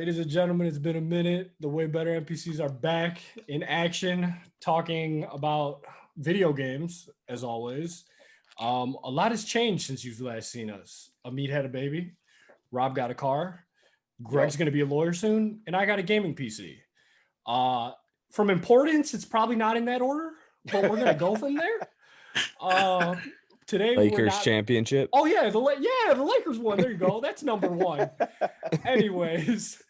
Ladies and gentlemen, it's been a minute. The Way Better NPCs are back in action, talking about video games, as always. A lot has changed since you've last seen us. Amit had a baby. Rob got a car. Greg's Yep. going to be a lawyer soon. And I got a gaming PC. Uh, from importance, it's probably not in that order, but we're going to go from there. Uh, Today, we're Lakers not. championship. Oh, yeah. The Lakers won. There you go. That's number one. Anyways,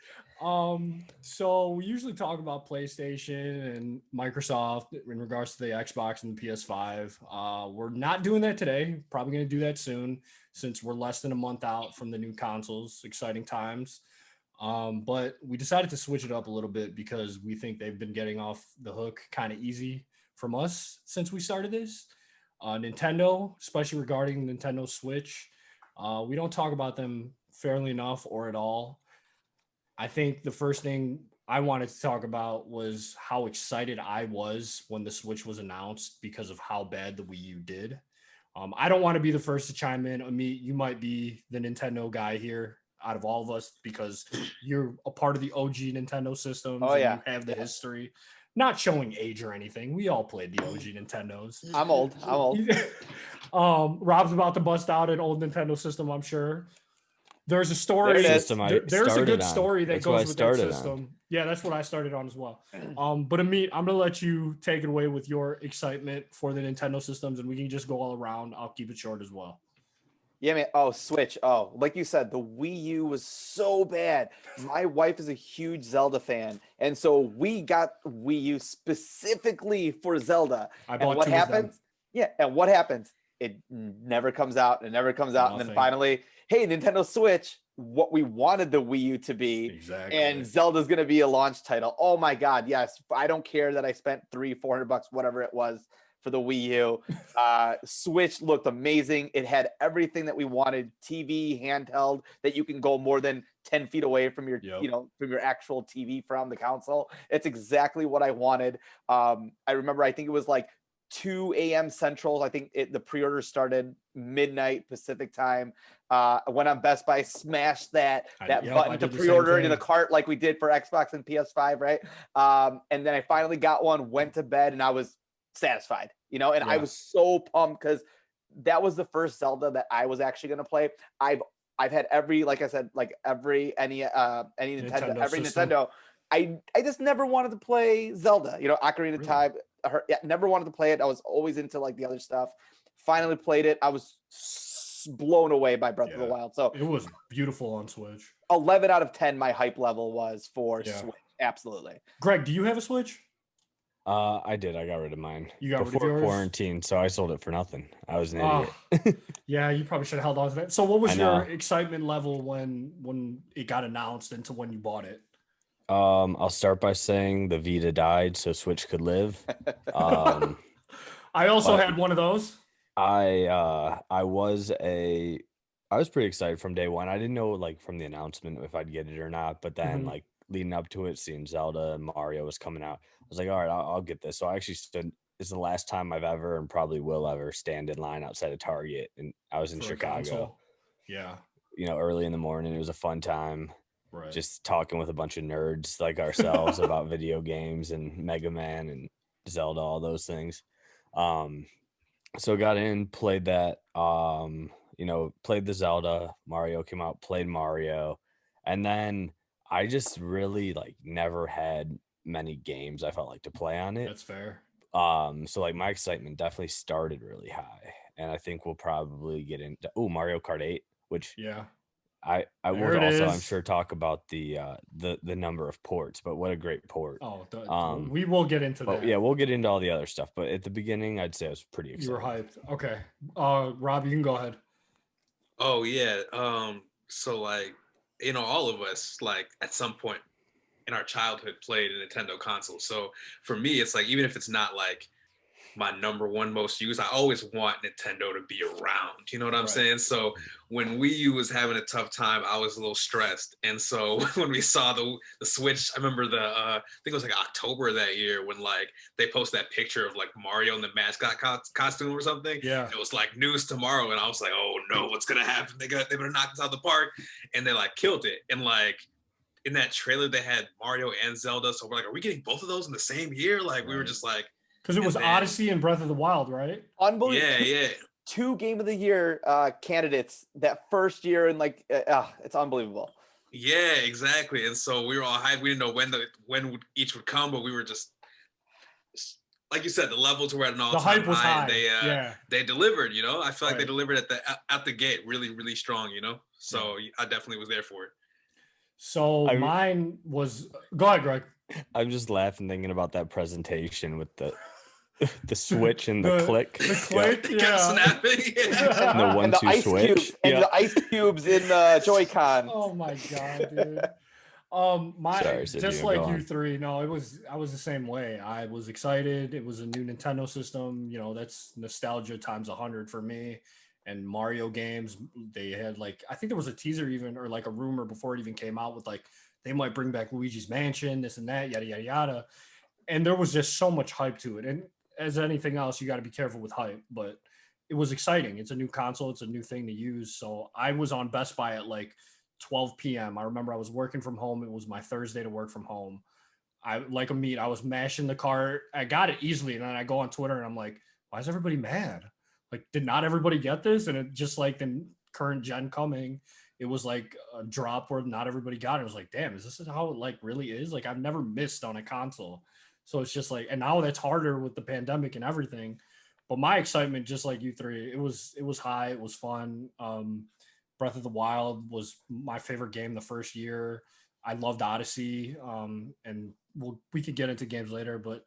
so we usually talk about PlayStation and Microsoft in regards to the Xbox and the PS5. We're not doing that today. Probably going to do that soon since we're less than a month out from the new consoles. Exciting times. But we decided to switch it up a little bit because we think they've been getting off the hook kind of easy from us since we started this. Nintendo, especially regarding Nintendo Switch, we don't talk about them fairly enough or at all. I think the first thing I wanted to talk about was how excited I was when the Switch was announced because of how bad the Wii U did. I don't want to be the first to chime in. Amit, you might be the Nintendo guy here out of all of us because you're a part of the OG Nintendo systems Oh, and yeah. you have the history. Not showing age or anything. We all played the OG Nintendos. I'm old. Rob's about to bust out an old Nintendo system, I'm sure. There's a story. There it is. There's a good story that That's what I goes with that started system. on. Yeah, that's what I started on as well. But Amit, I'm gonna let you take it away with your excitement for the Nintendo systems, and we can just go all around. I'll keep it short as well. Yeah, man. Oh, Switch. Oh, like you said, the Wii U was so bad. My wife is a huge Zelda fan, and so we got Wii U specifically for Zelda. I bought And what two of them. happens? Yeah, and what happens? It never comes out. It never comes out, and then Nothing. finally, hey, Nintendo Switch, what we wanted the Wii U to be, Exactly. and Zelda's gonna be a launch title. Oh my God, yes. I don't care that I spent $300-400, whatever it was, for the Wii U. Switch looked amazing. It had everything that we wanted: TV, handheld, that you can go more than 10 feet away from your, Yep. from your actual TV from the console. It's exactly what I wanted. I remember, I think it was like 2 a.m. Central. I think the pre-order started midnight Pacific time. I went on Best Buy, smashed that I button to did the same pre-order into thing. the cart like we did for Xbox and PS5, right? And then I finally got one, went to bed, and I was satisfied, and I Yeah. was so pumped because that was the first Zelda that I was actually going to play. I've had every, like I said, like any Nintendo, every system. Nintendo. I just never wanted to play Zelda, Ocarina of Really? Time. Never wanted to play it. I was always into like the other stuff. Finally played it. I was blown away by Breath of the Yeah. Wild. So It was beautiful on Switch. 11 out of 10, my hype level was for Yeah. Switch. Absolutely. Greg, do you have a Switch? I did. I got rid of mine You got rid of before yours? quarantine, so I sold it for nothing. I was an Oh, idiot. yeah, you probably should have held on to that. So what was I your know. excitement level when it got announced into when you bought it? I'll start by saying the Vita died, so Switch could live. I also but- had one of those. I was pretty excited from day one. I didn't know like from the announcement if I'd get it or not, but then Mhm. like leading up to it, seeing Zelda and Mario was coming out, I was like, all right, I'll get this. So I actually stood. This is the last time I've ever and probably will ever stand in line outside of Target, and I was in For a Chicago. console. Yeah, Early in the morning. It was a fun time. right. Just talking with a bunch of nerds like ourselves about video games and Mega Man and Zelda, all those things. So got in, played that, played the Zelda. Mario came out, played Mario, and then I just really like never had many games I felt like to play on it. That's fair. So like my excitement definitely started really high, and I think we'll probably get into Mario Kart 8, which Yeah. I There will it also, is. I'm sure, talk about the number of ports, but what a great port. Oh, we will get into But that. yeah, we'll get into all the other stuff. But at the beginning, I'd say I was pretty You were excited. hyped. Okay. Rob, you can go ahead. Oh yeah. So like, all of us like at some point in our childhood played a Nintendo console. So for me, it's like even if it's not like my number one most used, I always want Nintendo to be around. You know what I'm Right. saying? So when Wii U was having a tough time, I was a little stressed. And so when we saw the Switch, I remember I think it was like October of that year when like they posted that picture of like Mario in the mascot costume or something. Yeah. It was like news tomorrow, and I was like, oh no, what's gonna happen? They better knock this out of the park, and they like killed it. And like in that trailer they had Mario and Zelda. So we're like, are we getting both of those in the same year? Like we were Right. just like, Because it was and then- Odyssey and Breath of the Wild, right? Unbelievable. yeah. 2 Game of the Year candidates that first year, and like it's unbelievable. Yeah, exactly. And so we were all hyped. We didn't know when each would come, but we were just like you said, the levels were at an all-time hype was high. And they delivered. You know, I feel like they Right. delivered at the gate, really, really strong. You know, so I definitely was there for it. So mine was. Go ahead, Greg. I'm just laughing thinking about that presentation with the switch and the click. The click, Kept yeah. snapping. Yeah. And the And the 1-2 ice switch. cubes and the ice cubes in Joy-Con. Oh my god, dude. Sorry, just Santino, like go you on. three. No, I was the same way. I was excited. It was a new Nintendo system. You know, that's nostalgia times 100 for me. And Mario games, they had like, I think there was a teaser even, or like a rumor before it even came out with like, they might bring back Luigi's Mansion, this and that, yada, yada, yada. And there was just so much hype to it. And as anything else, you got to be careful with hype, but it was exciting. It's a new console. It's a new thing to use. So I was on Best Buy at like 12 p.m. I remember I was working from home. It was my Thursday to work from home. I like a meat. I was mashing the cart. I got it easily. And then I go on Twitter and I'm like, why is everybody mad? Like, did not everybody get this? And it just like the current gen coming, it was like a drop where not everybody got it. It was like, damn, is this how it like really is? Like I've never missed on a console. So it's just like, and now that's harder with the pandemic and everything. But my excitement, just like you three, it was high. It was fun. Breath of the Wild was my favorite game the first year. I loved Odyssey. And we could get into games later, but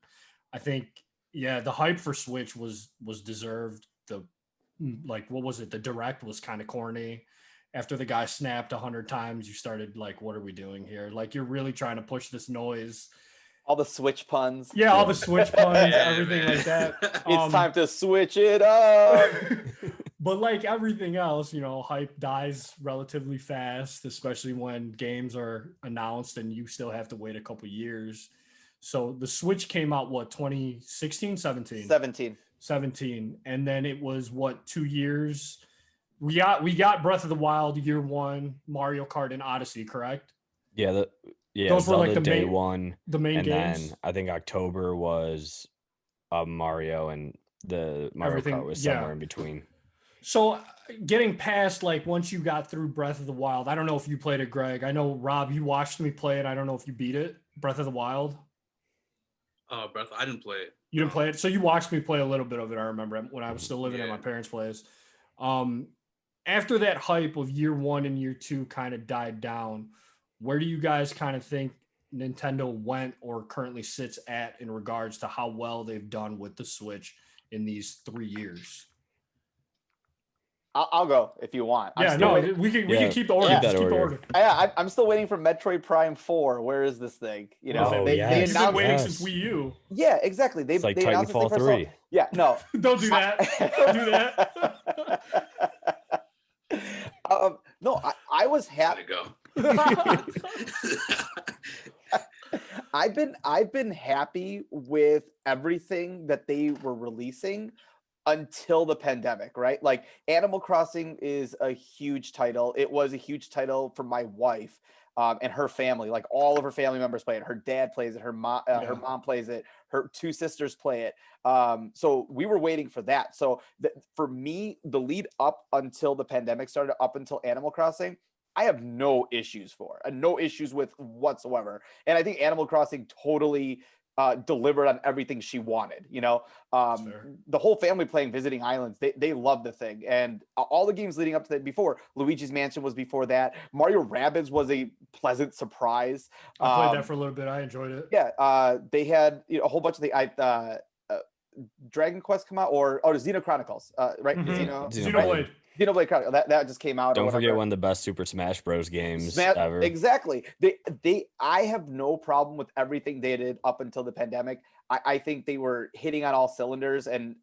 I think, yeah, the hype for Switch was deserved. The like, what was it? The direct was kind of corny. After the guy snapped 100 times, you started like, what are we doing here? Like, you're really trying to push this noise. All the Switch puns. Yeah, all the Switch puns, Yeah, everything man. like that. It's time to switch it up. But like everything else, you know, hype dies relatively fast, especially when games are announced and you still have to wait a couple years. So the Switch came out, what, 2016, 17? 17. And then it was, what, 2 years? We got Breath of the Wild year one, Mario Kart and Odyssey, correct? Yeah, Those were Zelda like the day main- one. The main And games. then I think October was Mario, and the Mario Everything- Kart was yeah. somewhere in between. So getting past, like, once you got through Breath of the Wild, I don't know if you played it, Greg. I know, Rob, you watched me play it. I don't know if you beat it, Breath of the Wild. Breath. I didn't play it. You didn't play it? So you watched me play a little bit of it, I remember, when I was still living at Yeah. my parents' place. After that hype of year one and year two kind of died down, where do you guys kind of think Nintendo went or currently sits at in regards to how well they've done with the Switch in these 3 years? I'll go if you want. Yeah, still no, waiting. we can keep the order. Keep Just that keep the order. order. I'm still waiting for Metroid Prime 4. Where is this thing? You know, Oh, they yes. You've been announced. waiting Yes. since Wii U. Yeah, exactly. It's like they announced this thing Titanfall for 3. Yeah, no. Don't do that. Don't do that. No, I was happy. Gotta go. I've been happy with everything that they were releasing until the pandemic, right? Like Animal Crossing is a huge title. It was a huge title for my wife and her family. Like all of her family members play it. Her dad plays it. Her mom plays it. Her 2 sisters play it. So we were waiting for that. So for me, the lead up until the pandemic started, up until Animal Crossing, I have no issues no issues with whatsoever. And I think Animal Crossing totally delivered on everything she wanted. You know, the whole family playing Visiting Islands, they love the thing. And all the games leading up to that before, Luigi's Mansion was before that. Mario Rabbids was a pleasant surprise. I played that for a little bit. I enjoyed it. Yeah, they had a whole bunch of the Dragon Quest come out, or the Xeno Chronicles, right? Mhm. Xenoblade. Xenoblade Chronicles that just came out. Don't forget one of the best Super Smash Bros. Games ever. Exactly. I have no problem with everything they did up until the pandemic. I think they were hitting on all cylinders, and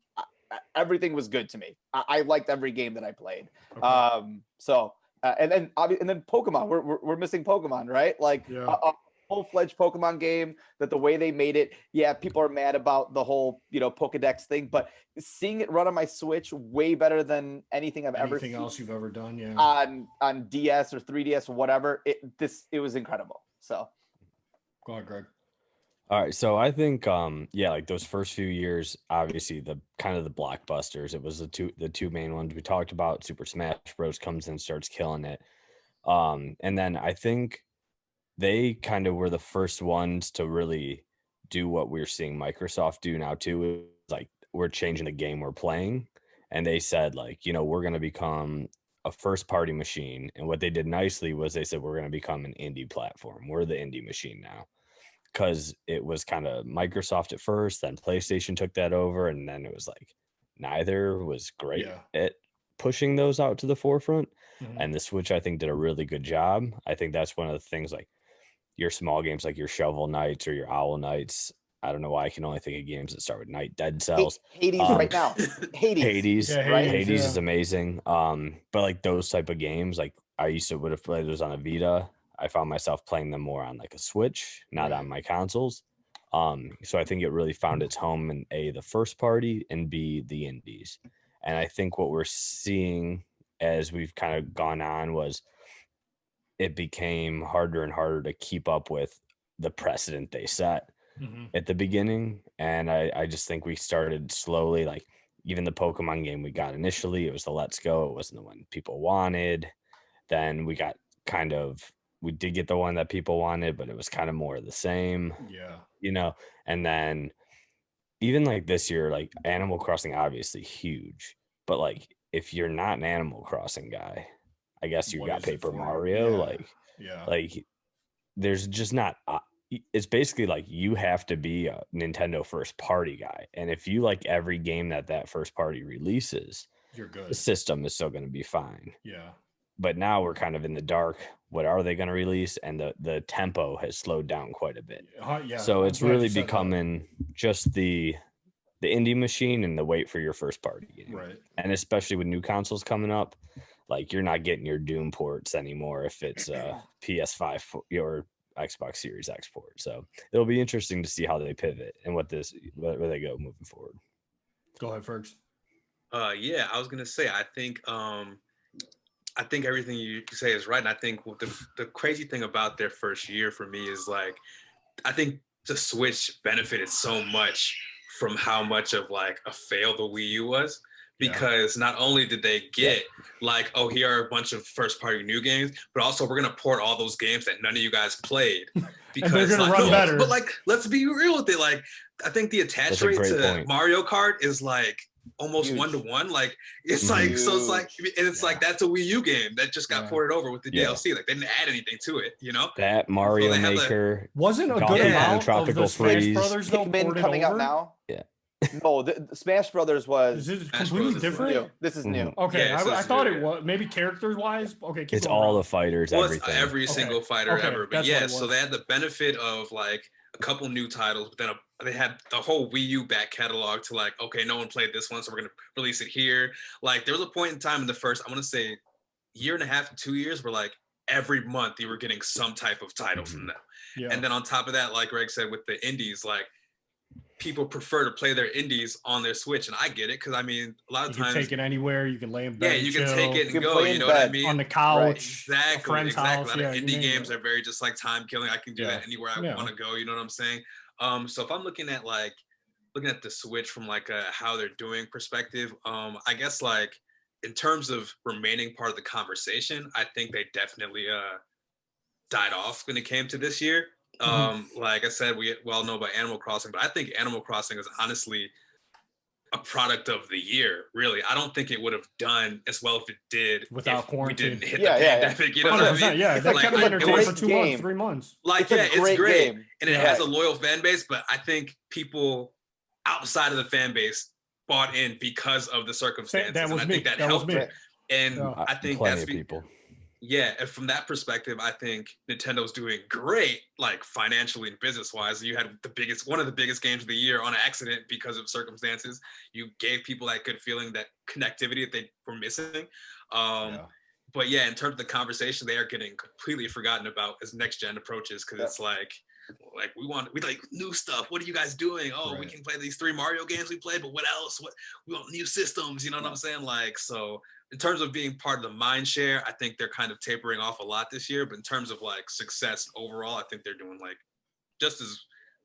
everything was good to me. I liked every game that I played. Okay. And then Pokemon. We're missing Pokemon, right? Like Yeah. a full-fledged Pokemon game. That the way they made it, yeah, people are mad about the whole Pokedex thing, but seeing it run on my Switch way better than anything I've ever Anything seen else you've ever done? Yeah. on DS or 3DS or whatever. It was incredible. So Go ahead, Greg. All right, so I think yeah, like those first few years, obviously the kind of the blockbusters. It was the two main ones we talked about. Super Smash Bros. Comes in, starts killing it. And then I think they kind of were the first ones to really do what we're seeing Microsoft do now too. Like we're changing the game we're playing. And they said, like, we're gonna become a first party machine. And what they did nicely was they said we're gonna become an indie platform. We're the indie machine now. Because it was kind of Microsoft at first, then PlayStation took that over, and then it was like neither was great at pushing those out to the forefront. And the Switch, I think, did a really good job. I think that's one of the things, like your small games, like your Shovel Knights or your Owl Knights. I don't know why I can only think of games that start with Night. Dead Cells. Hades right now. Hades, Yeah, right? Hades is amazing. But like those type of games, like I used to would have played those on a Vita. I found myself playing them more on like a Switch, not on my consoles. So I think it really found its home in A, the first party, and B, the indies. And I think what we're seeing as we've kind of gone on was it became harder and harder to keep up with the precedent they set at the beginning. And I just think we started slowly, like even the Pokemon game we got initially, it was the Let's Go. It wasn't the one people wanted. Then we got we did get the one that people wanted, but it was kind of more of the same. Yeah. And then even like this year, like Animal Crossing, obviously huge, but like if you're not an Animal Crossing guy, I guess you got Paper Mario. Like there's just not. It's basically like you have to be a Nintendo first party guy, and if you like every game that first party releases, you're good. The system is still going to be fine. Yeah. But now we're kind of in the dark. What are they going to release? And the tempo has slowed down quite a bit. Yeah. So it's really becoming just the indie machine and the wait for your first party game. Right. And especially with new consoles coming up, like you're not getting your Doom ports anymore if it's PS5 or Xbox Series X port. So it'll be interesting to see how they pivot and where they go moving forward. Go ahead, Fergs. Yeah, I was gonna say I think everything you say is right. And I think the crazy thing about their first year for me is like, I think the Switch benefited so much from how much of like a fail the Wii U was. Because not only did they get like, oh, here are a bunch of first party new games, but also we're going to port all those games that none of you guys played. Because they're going to run better. But like, let's be real with it. Like, I think the attach rate to Mario Kart is like, almost 1-to-1. Like it's like so it's like and it's like that's a Wii U game that just got ported over with the DLC. Like they didn't add anything to it, That Mario Maker wasn't a good amount Tropical of the Freeze. Smash Brothers though ported coming over? out now. Yeah. No, the Smash Brothers was. Is it completely different? This is new. Okay, I thought it was maybe characters wise. Okay, it's all the fighters. Everything. Every single fighter ever. But so they had the benefit of like a couple new titles, but then they had the whole Wii U back catalog to like, okay, no one played this one, so we're gonna release it here. Like there was a point in time in the first, I want to say, year and a half to 2 years, where like every month you were getting some type of title from them. Yeah. And then on top of that, like Greg said, with the indies, like people prefer to play their indies on their Switch, and I get it because I mean, a lot of times you can take it anywhere. You can lay in bed. Yeah, you can take it and go. You know what I mean? On the couch, exactly. House, A lot of indie games are very just like time killing. I can do that anywhere I want to go. You know what I'm saying? So if I'm looking at the Switch from like a how they're doing perspective, I guess like in terms of remaining part of the conversation, I think they definitely died off when it came to this year. Like I said, we all know about Animal Crossing, but I think Animal Crossing is honestly a product of the year. Really, I don't think it would have done as well if it did without quarantine. We didn't hit the pandemic. You know what I mean? Yeah, that kept it entertained for 2 months, 3 months. Like, it's great, and it has a loyal fan base. But I think people outside of the fan base bought in because of the circumstances, that was and I think that helped it. And I think that's people. Yeah, and from that perspective, I think Nintendo's doing great, like financially and business-wise. You had one of the biggest games of the year on accident because of circumstances. You gave people that good feeling, that connectivity that they were missing. But yeah, in terms of the conversation, they are getting completely forgotten about as next gen approaches, because it's like like we like new stuff. What are you guys doing? Oh, we Right. can play these 3 Mario games we played, but what else? What we want new systems, you know what I'm saying? Like, so in terms of being part of the mind share, I think they're kind of tapering off a lot this year. But in terms of like success overall, I think they're doing like just as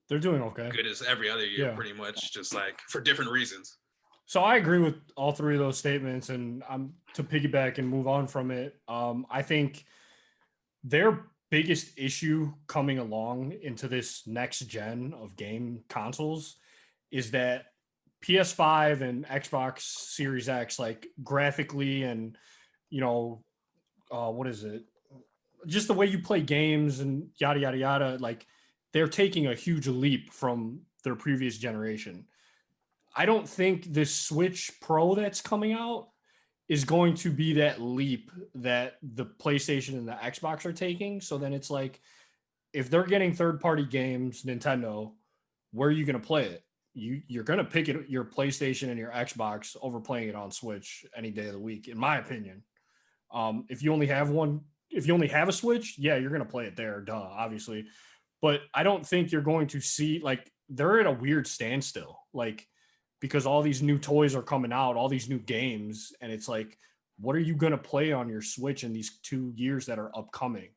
They're doing okay. good as every other year, Yeah. pretty much, just like for different reasons. So I agree with all three of those statements, and I'm to piggyback and move on from it. I think their biggest issue coming along into this next gen of game consoles is that PS5 and Xbox Series X, like graphically and what is it? Just the way you play games and yada yada yada, like they're taking a huge leap from their previous generation. I don't think this Switch Pro that's coming out is going to be that leap that the PlayStation and the Xbox are taking. So then it's like, if they're getting third-party games, Nintendo, where are you going to play it? You're going to pick it, your PlayStation and your Xbox over playing it on Switch any day of the week, in my opinion. If you only have a Switch, yeah, you're going to play it there, duh, obviously. But I don't think you're going to see, like, they're at a weird standstill, like, because all these new toys are coming out, all these new games, and it's like, what are you going to play on your Switch in these 2 years that are upcoming?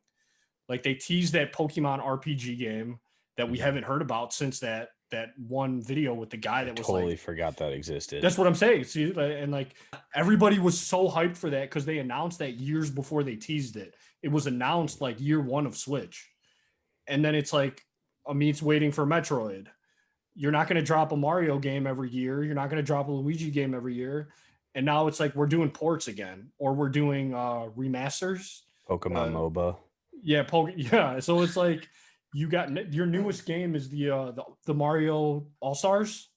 Like, they teased that Pokemon RPG game that we haven't heard about since that one video with the guy that was Totally like, forgot that existed. that's what I'm saying. See, and like everybody was so hyped for that because they announced that years before they teased it. It was announced like year one of Switch. And then it's like Amit's waiting for Metroid. You're not going to drop a Mario game every year. You're not going to drop a Luigi game every year. And now it's like we're doing ports again, or we're doing remasters. Pokemon MOBA. Yeah. So it's like you got your newest game is the Mario All Stars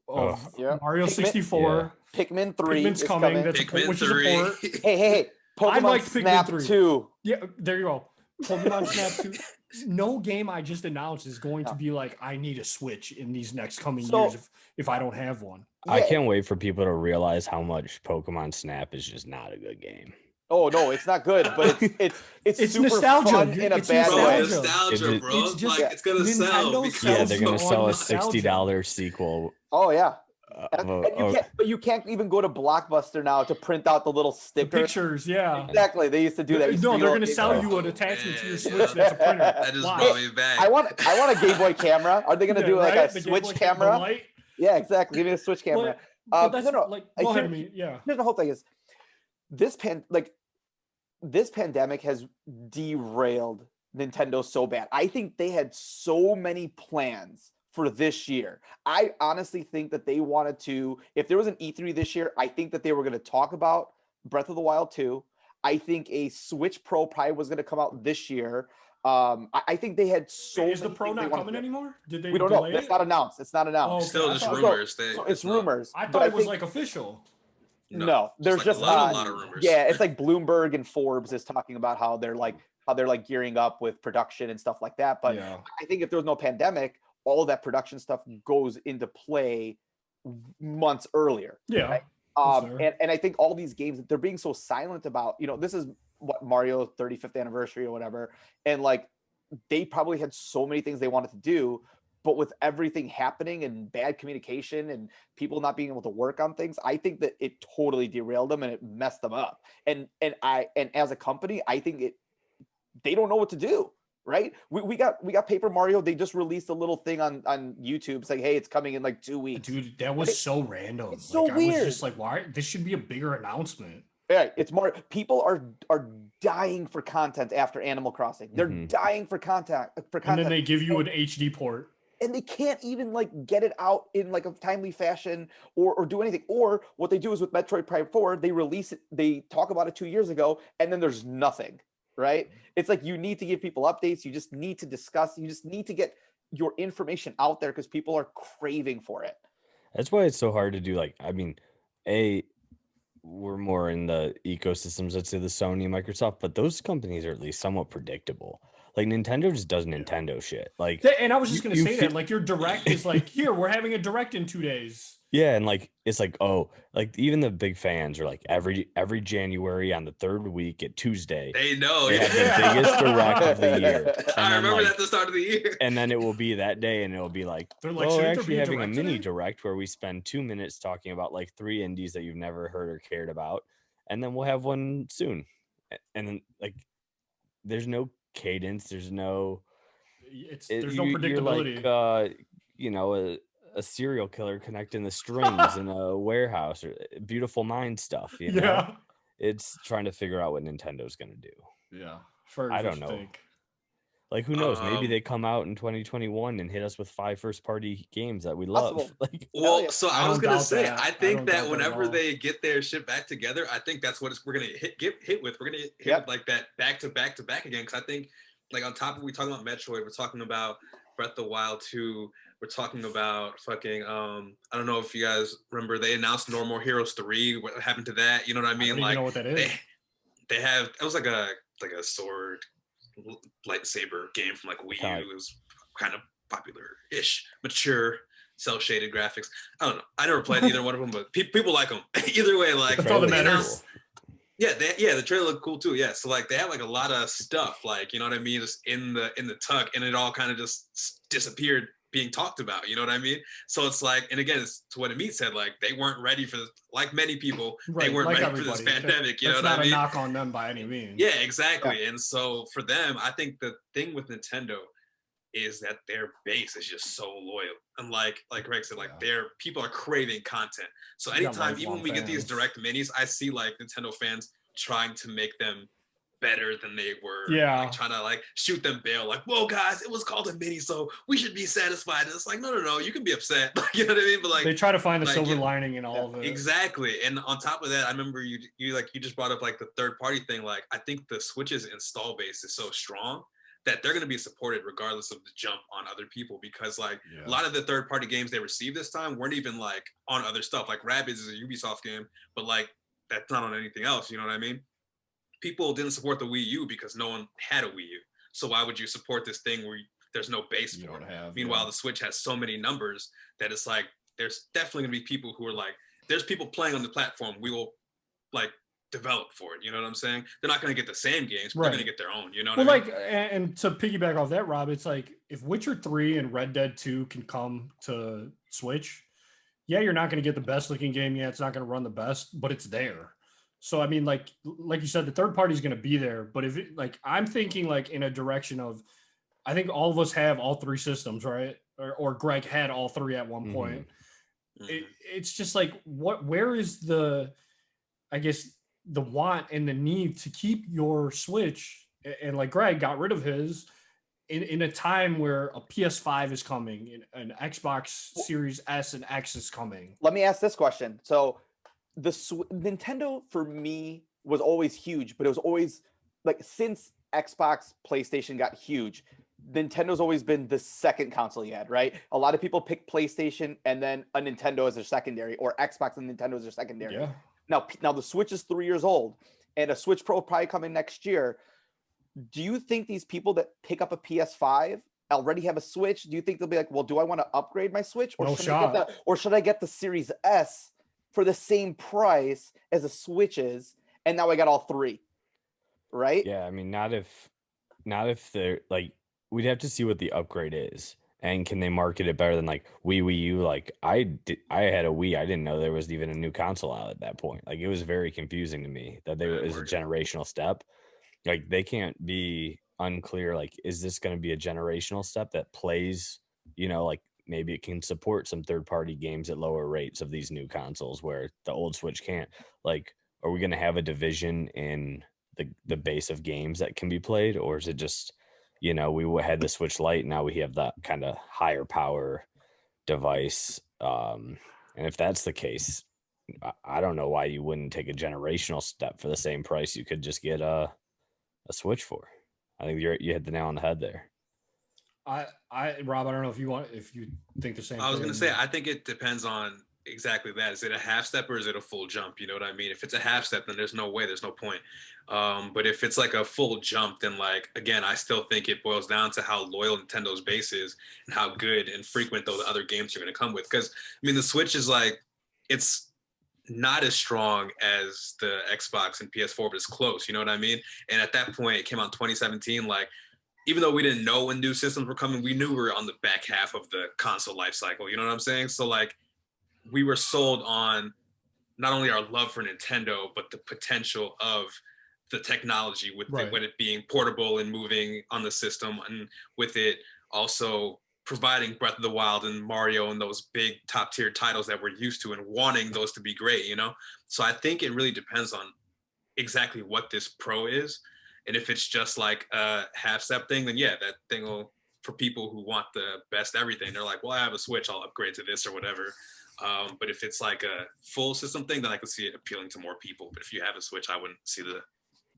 of Mario 64. Pikmin 3 Pikmin's is coming. coming. That's Pikmin which 3. is a port. Hey. I Pokemon like Pikmin Snap 3. 2. Yeah, there you go. Pokemon Snap 2. No game I just announced is going to be like, I need a Switch in these next coming years if I don't have one. I can't wait for people to realize how much Pokemon Snap is just not a good game. Oh no, it's not good, but it's super nostalgia. fun in a It's bad Bro, way. nostalgia, bro. It's just like, it's gonna sell. Nintendo Because, sells They're gonna sell a nostalgia. $60 sequel. Oh yeah. Of But you can't even go to Blockbuster now to print out the little The sticker. pictures, yeah. Exactly, they used to do that. No, they're going to sell you an attachment to your Switch that's a printer. that just Why? brought me back. I want a Game Boy camera. Are they going to do like right? a The Game Switch Boy camera? the light. Yeah, exactly. Give me a Switch camera. But that's no. like, go ahead, Here's yeah. the whole thing is this pandemic has derailed Nintendo so bad. I think they had so many plans for this year. I honestly think that they wanted to, if there was an E3 this year, I think that they were going to talk about Breath of the Wild 2. I think a Switch Pro probably was going to come out this year. I think they had so. Is the Pro not coming anymore? Did they? We don't know. It's not announced. It's not announced. Oh, okay. Still just I thought- rumors. So it's rumors. I but thought it was think- like official. No, there's like just a lot of rumors. Yeah, it's like Bloomberg and Forbes is talking about how they're gearing up with production and stuff like that. But Yeah. I think if there was no pandemic, all of that production stuff goes into play months earlier. Yeah. Right? That's fair. And I think all these games they're being so silent about, this is what Mario 35th anniversary or whatever. And like they probably had so many things they wanted to do, but with everything happening and bad communication and people not being able to work on things, I think that it totally derailed them and it messed them up. And as a company, I think they don't know what to do. Right? We got Paper Mario. They just released a little thing on YouTube. It's like, hey, it's coming in like 2 weeks. Dude, that was so random. It's so I weird. was just like, why? This should be a bigger announcement. Yeah, it's more. People are dying for content after Animal Crossing. They're dying for content. And then they give you an HD port. And they can't even like get it out in like a timely fashion or do anything. Or what they do is with Metroid Prime 4, they release it, they talk about it 2 years ago, and then there's nothing. Right? It's like you need to give people updates. You just need to discuss. You just need to get your information out there because people are craving for it. That's why it's so hard to do. Like, I mean, we're more in the ecosystems, let's say the Sony and Microsoft, but those companies are at least somewhat predictable. Like Nintendo just does Nintendo shit. Like, And I was just gonna say that, like, your direct is like, here, we're having a direct in 2 days. yeah, and like it's like, oh, like even the big fans are like every January on the third week at Tuesday. They know. They have the biggest direct of the year. And I remember like, that at the start of the year. And then it will be that day, and it'll be like, They're like, well, we're shouldn't there actually be a having a direct mini today? direct where we spend 2 minutes talking about like 3 indies that you've never heard or cared about, and then we'll have one soon. And then like, there's no cadence, there's no. There's no predictability. You're like, you know, a serial killer connecting the strings in a warehouse, or Beautiful Mind stuff. You know, Yeah. it's trying to figure out what Nintendo's gonna do. Yeah. I don't know. Like, who knows? Maybe they come out in 2021 and hit us with 5 first-party games that we love. Possible. Like, Well, so I was gonna say, I think don't that doubt that at whenever all. they get their shit back together, I think that's what we're gonna get hit with. We're gonna hit Yep. with like that back to back to back again. Because I think, like, on top of we talking about Metroid, we're talking about Breath of the Wild 2. We're talking about fucking I don't know if you guys remember, they announced No More Heroes 3. What happened to that? You know what I mean? I don't even know what that is. They have, it was like a sword lightsaber game from like Wii U. It was kind of popular-ish, mature, cel-shaded graphics. I don't know. I never played either one of them, but people like them. Either way, like, That's all that matters. Yeah, the trailer looked cool too. Yeah, so like they have like a lot of stuff, like, you know what I mean, just in the tuck, and it all kind of just disappeared being talked about. You know what I mean? So it's like, and again, it's to what Amit said, like they weren't ready for this. Like many people, Right, they weren't like ready for this everybody. pandemic. You know That's what not I mean? a knock on them by any means. Yeah, exactly. And so for them, I think the thing with Nintendo is that their base is just so loyal. And like Greg said, like their people are craving content. So You got anytime, even lifelong when we get these fans. direct minis, I see like Nintendo fans trying to make them better than they were. Yeah. Like trying to like shoot them bail. Like, whoa guys, it was called a mini, so we should be satisfied. And it's like, no, you can be upset. You know what I mean? But like they try to find the like, silver lining in all of it. Exactly. And on top of that, I remember you just brought up like the third party thing. Like I think the Switch's install base is so strong that they're going to be supported regardless of the jump on other people, because like a lot of the third party games they received this time weren't even like on other stuff. Like Rabbids is a Ubisoft game, but like that's not on anything else. You know what I mean? People didn't support the Wii U because no one had a Wii U. So why would you support this thing where there's no base for it? Meanwhile, the Switch has so many numbers that it's like, there's definitely gonna be people who are like, there's people playing on the platform, we will like develop for it. You know what I'm saying? They're not gonna get the same games, but they're gonna get their own. You know what I mean? Like, and to piggyback off that, Rob, it's like if Witcher 3 and Red Dead 2 can come to Switch, yeah, you're not gonna get the best looking game yet. It's not gonna run the best, but it's there. So I mean, like you said, the third party is going to be there. But if it, like, I'm thinking like in a direction of, I think all of us have all 3 systems, right? Or Greg had all 3 at one point. It's just like, where is the, I guess, the want and the need to keep your Switch, and like Greg got rid of his in a time where a PS5 is coming, and an Xbox Series S and X is coming. Let me ask this question. So Nintendo for me was always huge, but it was always like, since Xbox, PlayStation got huge, Nintendo's always been the second console you had, right? A lot of people pick PlayStation and then a Nintendo as their secondary, or Xbox and Nintendo as their secondary. Yeah. Now the Switch is 3 years old, and a Switch Pro probably coming next year. Do you think these people that pick up a PS5 already have a Switch? Do you think they'll be like, well, do I want to upgrade my Switch, or should I get the Series S for the same price as a Switch is, and now I got all 3, right? Yeah, I mean, not if they're like, we'd have to see what the upgrade is, and can they market it better than like Wii U? Like I had a Wii, I didn't know there was even a new console out at that point. Like it was very confusing to me that there was a generational step. Like they can't be unclear. Like, is this going to be a generational step that plays, you know, like maybe it can support some third-party games at lower rates of these new consoles where the old Switch can't. Like, are we going to have a division in the base of games that can be played, or is it just, you know, we had the Switch Lite, now we have that kind of higher power device? And if that's the case, I don't know why you wouldn't take a generational step for the same price you could just get a Switch for. I think you hit the nail on the head there. Rob, I don't know if you think the same. I was going to say, I think it depends on exactly that. Is it a half step or is it a full jump? You know what I mean? If it's a half step, then there's no way, there's no point. But if it's like a full jump, then like again, I still think it boils down to how loyal Nintendo's base is and how good and frequent those other games are going to come with. Because I mean, the Switch is like, it's not as strong as the Xbox and PS4, but it's close. You know what I mean? And at that point, it came out in 2017. Like, even though we didn't know when new systems were coming, we knew we were on the back half of the console life cycle. You know what I'm saying? So like, we were sold on not only our love for Nintendo, but the potential of the technology with Right. with it being portable and moving on the system, and with it also providing Breath of the Wild and Mario and those big top tier titles that we're used to and wanting those to be great, you know? So I think it really depends on exactly what this Pro is. And if it's just like a half step thing, then yeah, that thing will, for people who want the best everything, they're like, well, I have a Switch, I'll upgrade to this or whatever. But if it's like a full system thing, then I could see it appealing to more people. But if you have a Switch, I wouldn't see the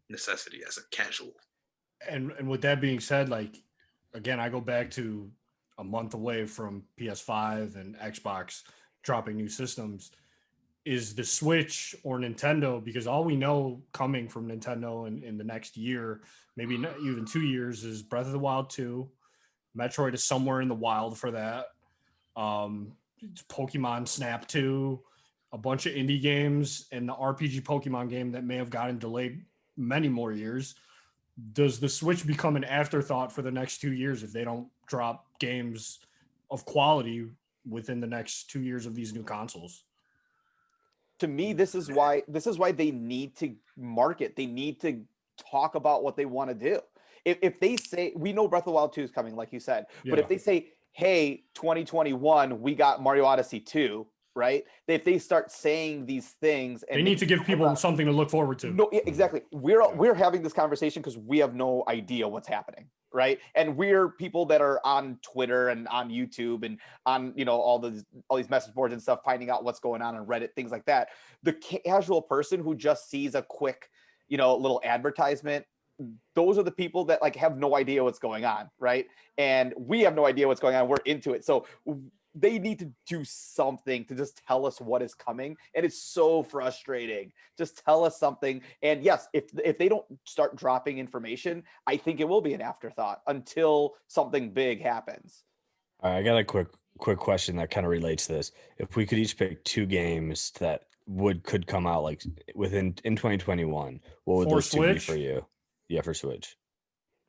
necessity as a casual. And with that being said, like, again, I go back to a month away from PS5 and Xbox dropping new systems. Is the Switch or Nintendo? Because all we know coming from Nintendo in the next year, maybe not even 2 years, is Breath of the Wild 2. Metroid is somewhere in the wild for that. Pokemon Snap 2, a bunch of indie games, and the RPG Pokemon game that may have gotten delayed many more years. Does the Switch become an afterthought for the next 2 years if they don't drop games of quality within the next 2 years of these new consoles? To me, this is why they need to market. They need to talk about what they want to do. If they say, we know Breath of the Wild 2 is coming, like you said, but if they say, hey, 2021, we got Mario Odyssey 2, right? If they start saying these things, and they need to give people something to look forward to. No, exactly. We're having this conversation because we have no idea what's happening, right? And we're people that are on Twitter and on YouTube and on, you know, all these message boards and stuff, finding out what's going on Reddit, things like that. The casual person who just sees a quick, you know, little advertisement, those are the people that like have no idea what's going on, right? And we have no idea what's going on. We're into it. So they need to do something to just tell us what is coming. And it's so frustrating. Just tell us something. And yes, if they don't start dropping information, I think it will be an afterthought until something big happens. All right, I got a quick question that kind of relates to this. If we could each pick 2 games that could come out like in 2021, what would those 2 be for you? Yeah, for Switch.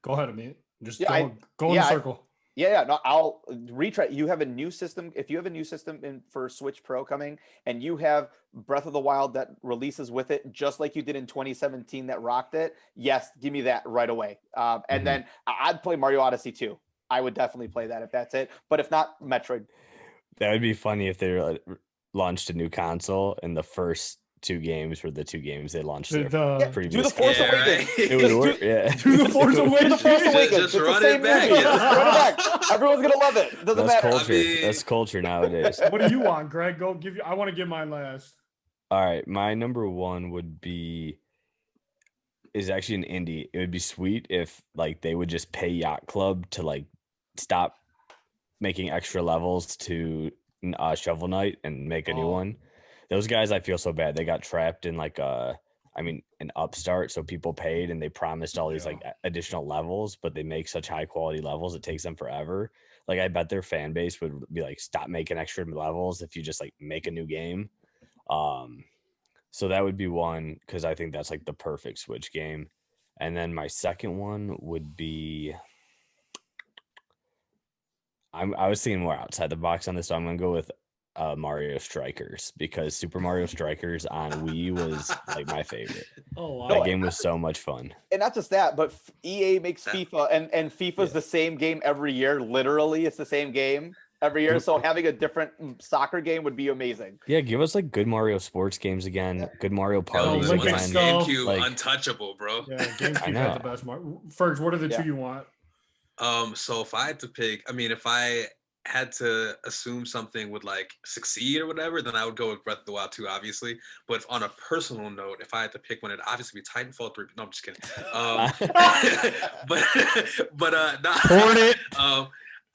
Go ahead, Amit. Just go in the circle. No, I'll retry. You have a new system. If you have a new system for Switch Pro coming, and you have Breath of the Wild that releases with it, just like you did in 2017 that rocked it, yes, give me that right away. And then I'd play Mario Odyssey 2. I would definitely play that if that's it. But if not, Metroid. That would be funny if they launched a new console and the first 2 games were the 2 games they launched their previous. Do the Force Awakens. It would work. Do the Force Awakens. Just run it back. Run it back. Everyone's gonna love it. Doesn't matter. Culture. That's culture nowadays. What do you want, Greg? I want to give mine last. All right, my number 1 is actually an indie. It would be sweet if like they would just pay Yacht Club to like stop making extra levels to Shovel Knight and make a new one. Those guys, I feel so bad. They got trapped in like an upstart. So people paid and they promised all these like additional levels, but they make such high quality levels. It takes them forever. Like I bet their fan base would be like, stop making extra levels if you just like make a new game. So that would be one, because I think that's like the perfect Switch game. And then my second one would be, I was thinking more outside the box on this, so I'm gonna go with Mario Strikers, because Super Mario Strikers on Wii was like my favorite. Oh, wow. That game was so much fun. And not just that, but EA makes FIFA, and FIFA's the same game every year. Literally, it's the same game every year. So having a different soccer game would be amazing. Yeah, give us like good Mario sports games again. Good Mario parties Olympic again. stuff. GameCube, Like, untouchable, bro. Yeah, GameCube had the best Mario. Fergs, what are the 2 you want? So if I had to pick, if I had to assume something would like succeed or whatever, then I would go with Breath of the Wild 2, obviously. But on a personal note, if I had to pick one, it'd obviously be Titanfall 3. No, I'm just kidding. But Hornet.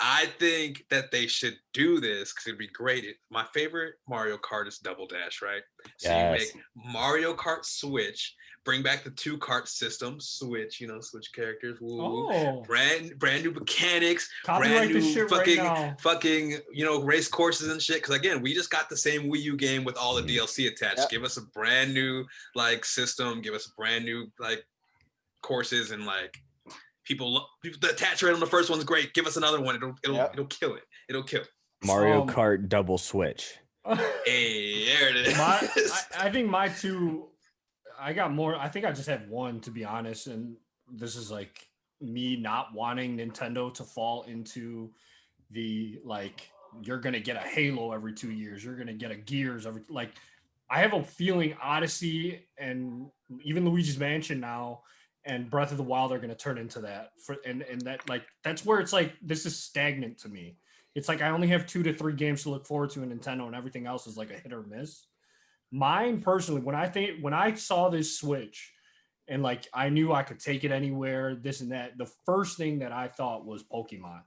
I think that they should do this because it'd be great. My favorite Mario Kart is Double Dash, right? So you Yes. make Mario Kart Switch, bring back the 2 kart system, Switch, switch characters, woo, Oh, brand new mechanics, copyright brand this new shit right now. fucking race courses and shit. Because again, we just got the same Wii U game with all the Mhm. DLC attached. Yep. Give us a brand new like system. Give us a brand new like courses and like people. The attach rate on the first one's great. Give us another one. It'll kill it. It'll kill it. Mario Um, Kart double switch. Hey, there it is. I think my two, I got more. I think I just have one, to be honest. And this is like me not wanting Nintendo to fall into the like, you're going to get a Halo every 2 years. You're going to get a Gears every, like, I have a feeling Odyssey and even Luigi's Mansion now and Breath of the Wild are going to turn into that. And that, like, that's where it's like, this is stagnant to me. It's like I only have 2 to 3 games to look forward to in Nintendo, and everything else is like a hit or miss. Mine personally, when I saw this Switch, and like I knew I could take it anywhere, this and that, the first thing that I thought was Pokemon.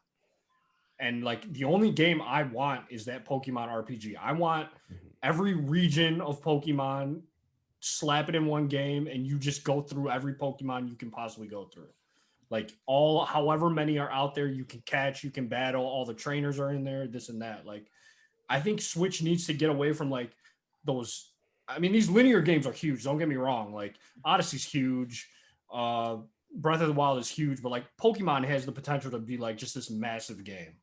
And like the only game I want is that Pokemon RPG. I want every region of Pokemon, slap it in one game, and you just go through every Pokemon you can possibly go through. Like however many are out there, you can catch, you can battle, all the trainers are in there, this and that. Like, I think Switch needs to get away from like those. I mean, these linear games are huge. Don't get me wrong. Like Odyssey's huge. Breath of the Wild is huge, but like Pokemon has the potential to be like just this massive game.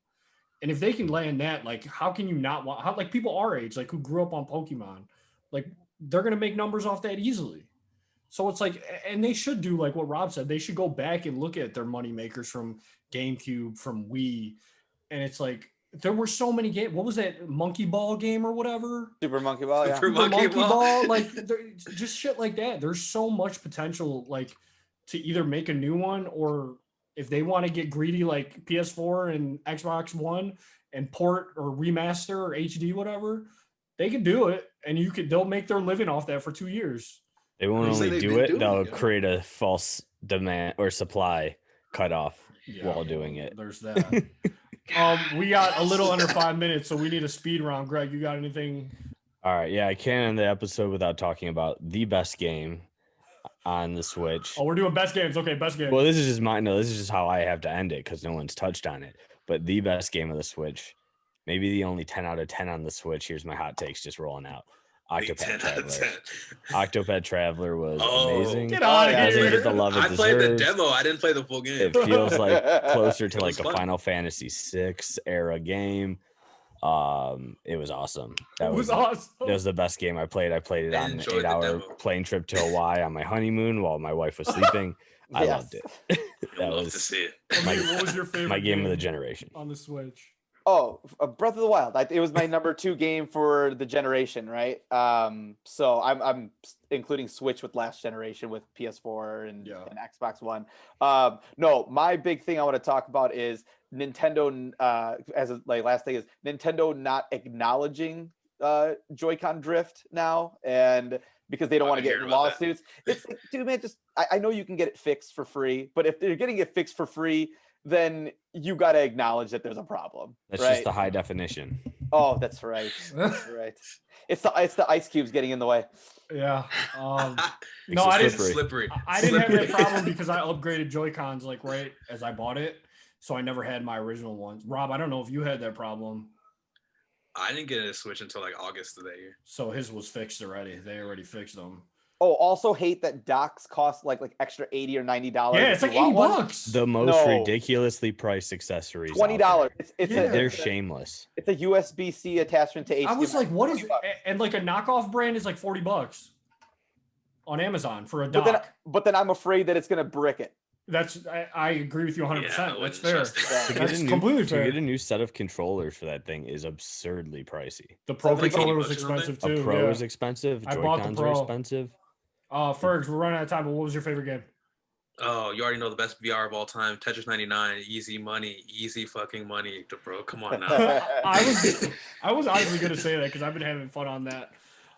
And if they can land that, like, how can you not want, how, like people our age, like who grew up on Pokemon, like they're going to make numbers off that easily. So it's like, and they should do like what Rob said. They should go back and look at their money makers from GameCube, from Wii, and it's like there were so many games. What was that Monkey Ball game or whatever? Super Monkey Ball, yeah. Super Monkey Ball. Like just shit like that. There's so much potential, like to either make a new one or if they want to get greedy, like PS4 and Xbox One and port or remaster or HD, whatever, they can do it, and they'll make their living off that for 2 years. They won't They say only they've do been it, doing they'll it, yeah. create a false demand or supply cutoff while doing it. There's that. We got a little under 5 minutes, so we need a speed round. Greg, you got anything? All right. Yeah, I can't end the episode without talking about the best game on the Switch. Oh, we're doing best games. Okay, best game. Well, this is just mine. No, this is just how I have to end it because no one's touched on it. But the best game of the Switch, maybe the only 10 out of 10 on the Switch. Here's my hot takes just rolling out. Big 10 Octopath out of Traveler. 10. Octopath Traveler was Oh, amazing. Get out of Doesn't here. get the love it I played the deserves. demo. I didn't play the full game. It feels like closer to It like was a fun. Final Fantasy VI era game. It was awesome. It was awesome. That was the best game I played. I played it I on an enjoyed the 8-hour demo. plane trip to Hawaii on my honeymoon while my wife was sleeping. I Yes. loved it. I'd That love was to see it. my- What was your favorite my game of the generation. on the Switch? Oh, Breath of the Wild. It was my number 2 game for the generation, right? So I'm including Switch with last generation with PS4 and Xbox One. No, my big thing I want to talk about is Nintendo. As a, like last thing is Nintendo not acknowledging Joy-Con drift now, and because they don't want to get lawsuits. It's like, dude, man, just I know you can get it fixed for free, but if they're getting it fixed for free, then you got to acknowledge that there's a problem. That's right? just the high definition. Oh, that's right. That's right. It's the ice cubes getting in the way. Yeah. Makes No, it I didn't. slippery. Slippery. I didn't have that Slippery. problem because I upgraded Joy-Cons like right as I bought it, so I never had my original ones. Rob, I don't know if you had that problem. I didn't get a Switch until like August of that year. So his was fixed already. They already fixed them. Oh, also hate that docks cost like extra $80 or $90. Yeah, it's like $80. The most ridiculously priced accessories. $20. They're shameless. It's a USB-C attachment to HDMI. I was like, what is? And like a knockoff brand is like $40 on Amazon for a dock. But then I'm afraid that it's gonna brick it. I agree with you 100%. Yeah, That's fair. That's To completely fair. get a new set of controllers for that thing is absurdly pricey. The Pro Like controller was $80 or something? expensive too. A Pro yeah. is expensive. I bought the Joy-Cons are Pro. expensive. Fergs, we're running out of time, but what was your favorite game? Oh, you already know the best VR of all time, Tetris 99, easy money, easy fucking money, bro. Come on now. I was honestly gonna say that because I've been having fun on that.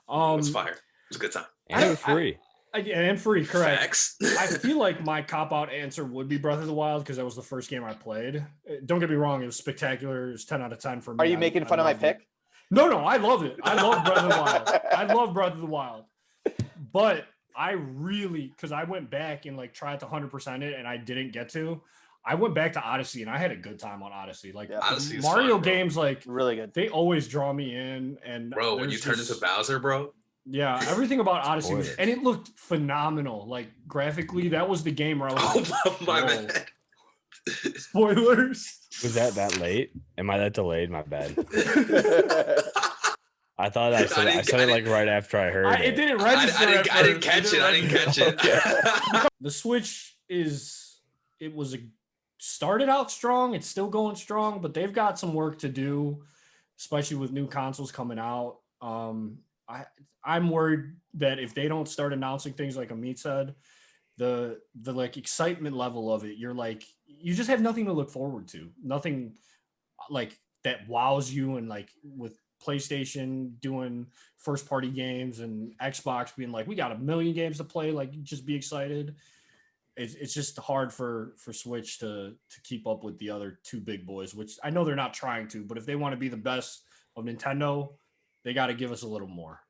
It was fire. It was a good time. And it was free. And free, correct. Facts. I feel like my cop-out answer would be Breath of the Wild because that was the first game I played. Don't get me wrong, it was spectacular. It was 10 out of 10 for me. Are you making fun of my pick? No, I love it. I love Breath of the Wild. I love Breath of the Wild. But I really, because I went back and like tried to 100% it and I didn't get to. I went back to Odyssey and I had a good time on Odyssey. Like Odyssey is Mario fun, bro. games, like Really good. they always draw me in. And Bro, when you turn into Bowser, bro. Yeah, everything about Odyssey was, Spoilers. and it looked phenomenal. Like graphically, that was the game where I was like, Oh, my whoa. bad. Spoilers. Was that late? Am I that delayed? My bad. I thought I said it like right after I heard It didn't register. I didn't catch it. The Switch started out strong. It's still going strong, but they've got some work to do, especially with new consoles coming out. I'm worried that if they don't start announcing things like Amit said, the like excitement level of it, you're like, you just have nothing to look forward to. Nothing like that wows you. And like with PlayStation doing first party games and Xbox being like, we got 1 million games to play, like just be excited. It's just hard for Switch to keep up with the other two big boys, which I know they're not trying to, but if they want to be the best of Nintendo, they got to give us a little more.